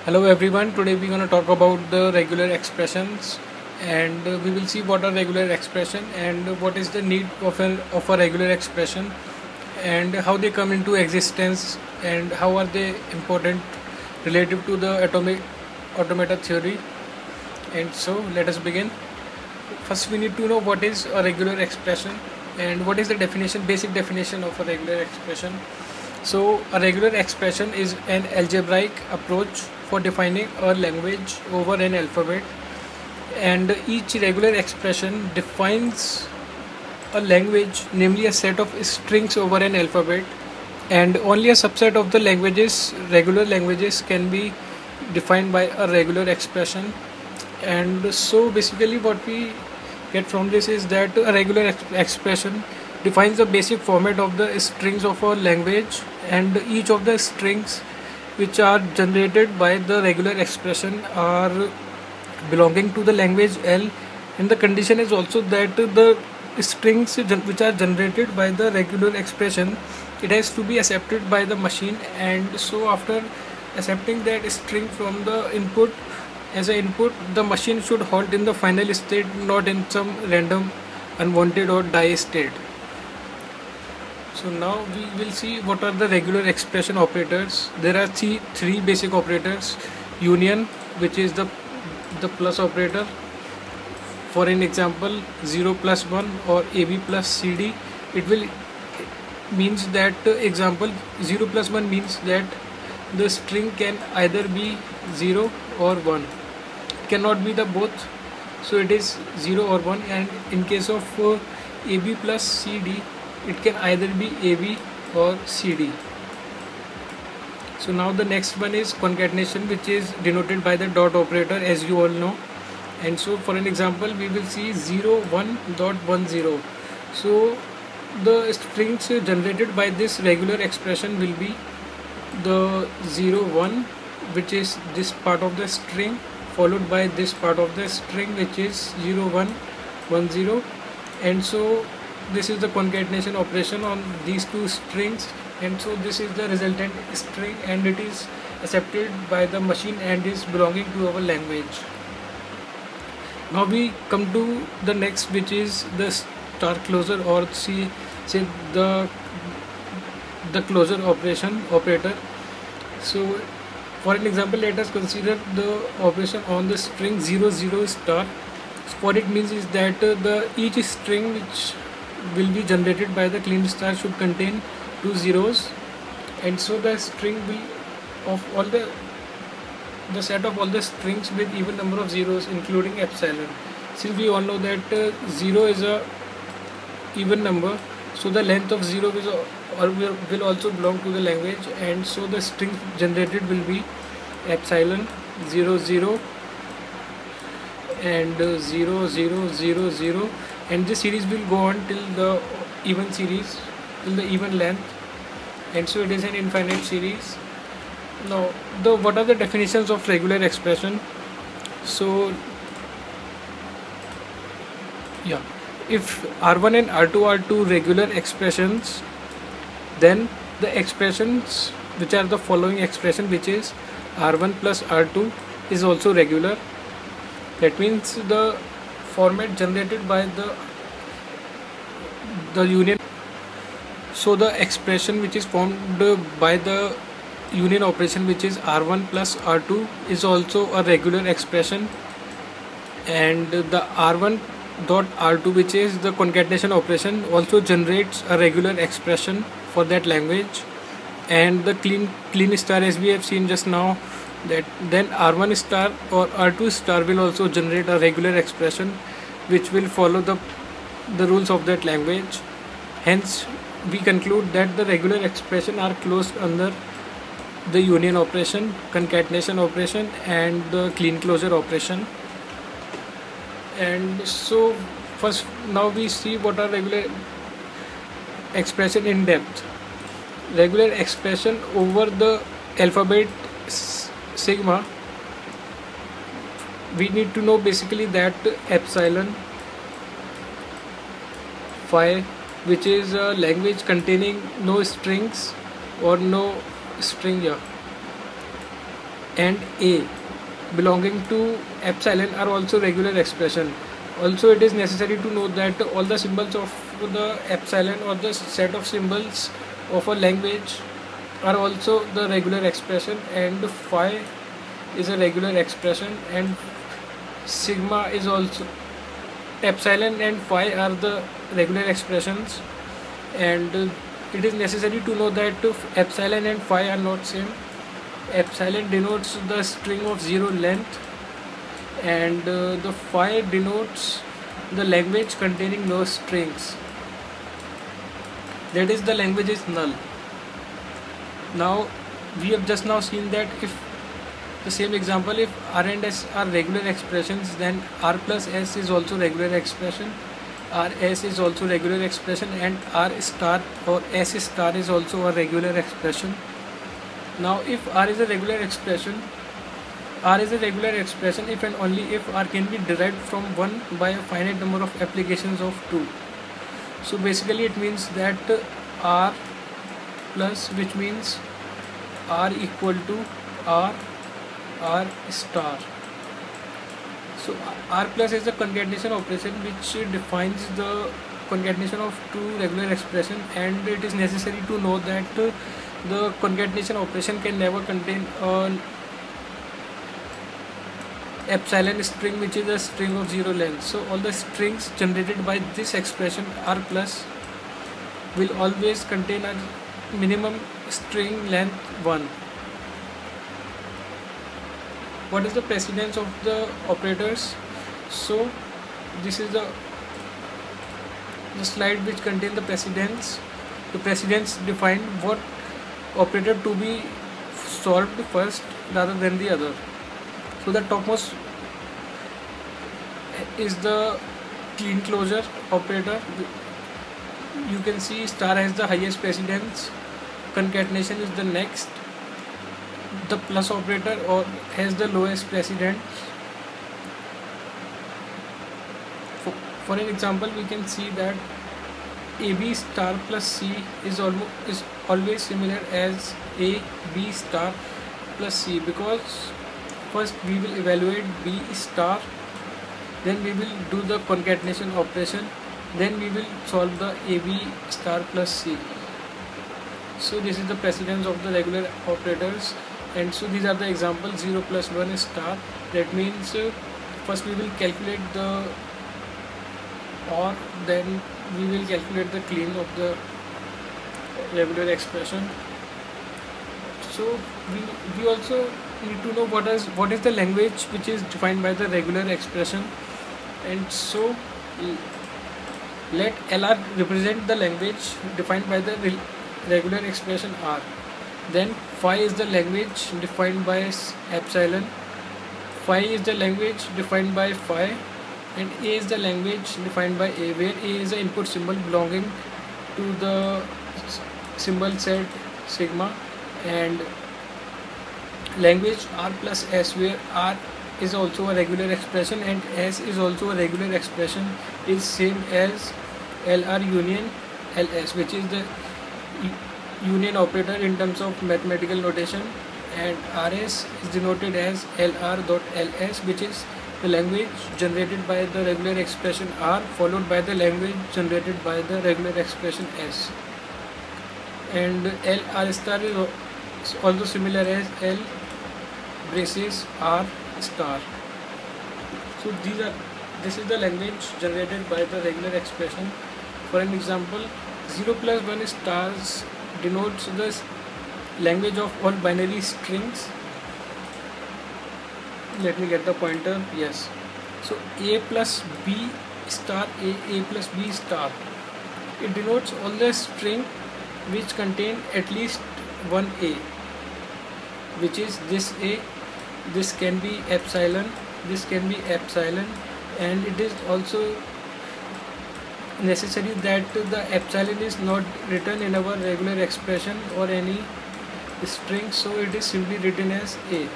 Hello everyone, today we're going to talk about the regular expressions and we will see what are regular expression and what is the need of a regular expression and how they come into existence and how are they important relative to the atomic automata theory. And so let us begin. First we need to know what is a regular expression and what is the basic definition of a regular expression. So a regular expression is an algebraic approach for defining a language over an alphabet, and each regular expression defines a language, namely a set of strings over an alphabet, and only a subset of the regular languages can be defined by a regular expression. And so basically what we get from this is that a regular expression defines the basic format of the strings of a language, and each of the strings which are generated by the regular expression are belonging to the language L, and the condition is also that the strings which are generated by the regular expression, it has to be accepted by the machine. And so after accepting that string from the input as an input, the machine should halt in the final state, not in some random unwanted or die state. So now we will see what are the regular expression operators. There are three basic operators: union, which is the plus operator. For an example, 0 plus 1 or AB plus CD, it will means that example 0 plus 1 means that the string can either be 0 or 1. It cannot be the both, so it is 0 or 1. And in case of AB plus CD, it can either be AB or CD. So now the next one is concatenation, which is denoted by the dot operator, as you all know. And so for an example, we will see 0 1 dot 1 0. So the strings generated by this regular expression will be the 0 1, which is this part of the string, followed by this part of the string, which is 0 1 1 0. And so this is the concatenation operation on these two strings, and so this is the resultant string, and it is accepted by the machine and is belonging to our language. Now we come to the next, which is the star closure, or say the closure operator. So for an example, let us consider the operation on the string 0 0 star. What it means is that each string which will be generated by the clean star should contain two zeros, and so the string will of all the set of all the strings with even number of zeros, including epsilon. Since we all know that 0 is a even number, so the length of 0 will also belong to the language, and so the string generated will be epsilon 0 0 and 0 0 0 0, and this series will go on till the even length, and so it is an infinite series. Now what are the definitions of regular expression? So yeah, if R1 and R2 are two regular expressions, then the expressions which are the following expression, which is R1 plus R2, is also regular. That means the format generated by the union. So the expression which is formed by the union operation, which is R1 plus R2, is also a regular expression, and the R1 dot R2, which is the concatenation operation, also generates a regular expression for that language. And the clean star, as we have seen just now, that then R1 star or R2 star will also generate a regular expression which will follow the rules of that language. Hence we conclude that the regular expression are closed under the union operation, concatenation operation, and the clean closure operation. And so first, now we see what are regular expression in depth. Regular expression over the alphabet sigma, we need to know basically that epsilon phi, which is a language containing no strings or no string, yeah, and a belonging to epsilon are also regular expression. Also, it is necessary to know that all the symbols of the epsilon or the set of symbols of a language are also the regular expression, and phi is a regular expression, and sigma is also, epsilon and phi are the regular expressions. And it is necessary to know that epsilon and phi are not same. Epsilon denotes the string of zero length, and the phi denotes the language containing no strings, that is the language is null. Now we have just now seen that if the same example, if r and s are regular expressions, then r plus s is also regular expression, rs is also regular expression, and r star or s star is also a regular expression. Now if r is a regular expression, r is a regular expression if and only if r can be derived from 1 by a finite number of applications of 2. So basically it means that r plus, which means r equal to r star. So r plus is a concatenation operation which defines the concatenation of two regular expressions, and it is necessary to know that the concatenation operation can never contain an epsilon string which is a string of zero length. So all the strings generated by this expression r plus will always contain a minimum string length 1. What is the precedence of the operators? So this is the slide which contains the precedence. The precedence define what operator to be solved first rather than the other. So the topmost is the clean closure operator. You can see star has the highest precedence, concatenation is the next, the plus operator or has the lowest precedence. For an example, we can see that AB star plus C is always similar as A B star plus C, because first we will evaluate B star, then we will do the concatenation operation, then we will solve the AB star plus C. So this is the precedence of the regular operators, and so these are the examples. 0 plus 1 is star. That means first we will calculate the OR, then we will calculate the clean of the regular expression. So we also need to know what is the language which is defined by the regular expression, and so let LR represent the language defined by the regular expression R. Then phi is the language defined by epsilon, phi is the language defined by phi, and A is the language defined by A, where A is the input symbol belonging to the symbol set sigma, and language R plus S, where R is also a regular expression and S is also a regular expression, is same as LR union LS, which is the union operator in terms of mathematical notation, and RS is denoted as LR dot LS, which is the language generated by the regular expression R followed by the language generated by the regular expression S. And LR star is also similar as L braces R star. So this is the language generated by the regular expression. For an example, 0 plus 1 stars denotes the language of all binary strings. Let me get the pointer. Yes. So A plus B star A plus B star, it denotes all the string which contain at least one A, which is this A. This can be epsilon, this can be epsilon, and it is also necessary that the epsilon is not written in our regular expression or any string, so it is simply written as A.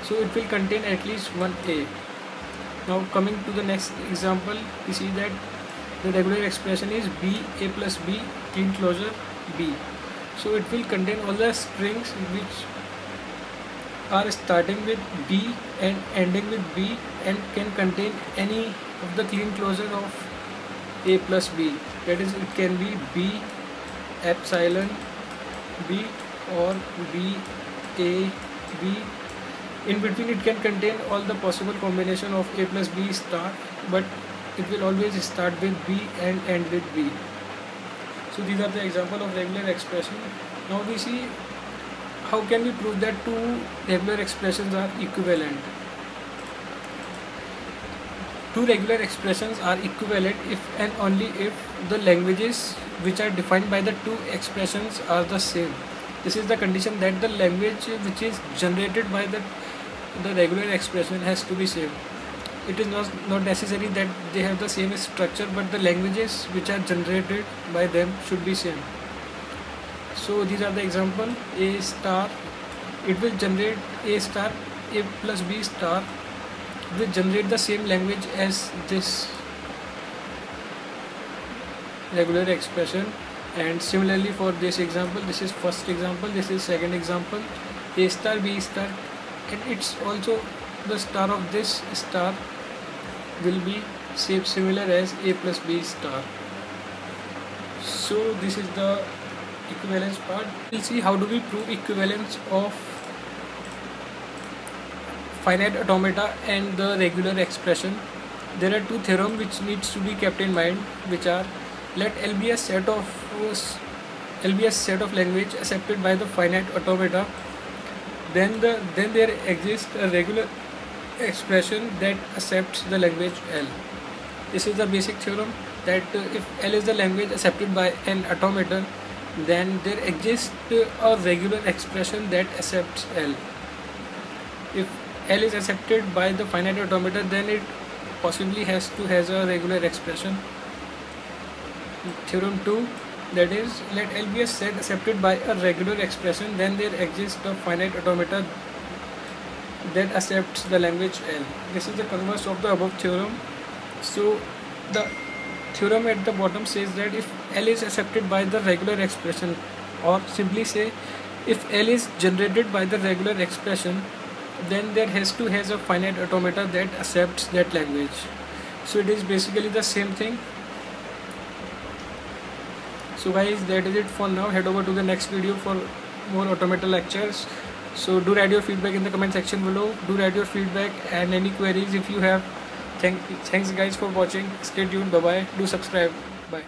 So it will contain at least one A. Now coming to the next example, we see that the regular expression is B A plus B clean closure B. So it will contain all the strings which are starting with B and ending with B and can contain any of the clean closure of A plus B. That is, it can be B epsilon B or B A B. In between it can contain all the possible combination of A plus B star, but it will always start with B and end with B. So these are the example of regular expression. Now we see how can we prove that two regular expressions are equivalent. Two regular expressions are equivalent if and only if the languages which are defined by the two expressions are the same. This is the condition that the language which is generated by the regular expression has to be same. It is not necessary that they have the same structure, but the languages which are generated by them should be same. So these are the example. A star, it will generate A star, A plus B star will generate the same language as this regular expression. And similarly for this example, this is first example, this is second example. A star, B star, and it's also the star of this star will be similar as A plus B star. So this is the equivalence part. We'll see how do we prove equivalence of finite automata and the regular expression. There are two theorems which needs to be kept in mind, which are: let L be a set of language accepted by the finite automata, then there exists a regular expression that accepts the language L. This is the basic theorem, that if L is the language accepted by an automaton, then there exists a regular expression that accepts L. If L is accepted by the finite automata, then it possibly has a regular expression. Theorem 2, that is, let L be a set accepted by a regular expression, then there exists a finite automata that accepts the language L. This is the converse of the above theorem. So the theorem at the bottom says that if L is accepted by the regular expression, or simply say if L is generated by the regular expression, then there has a finite automata that accepts that language. So it is basically the same thing. So guys, that is it for now. Head over to the next video for more automata lectures. So do write your feedback in the comment section below. Do write your feedback and any queries if you have. Thanks guys for watching. Stay tuned. Bye bye. Do subscribe. Bye.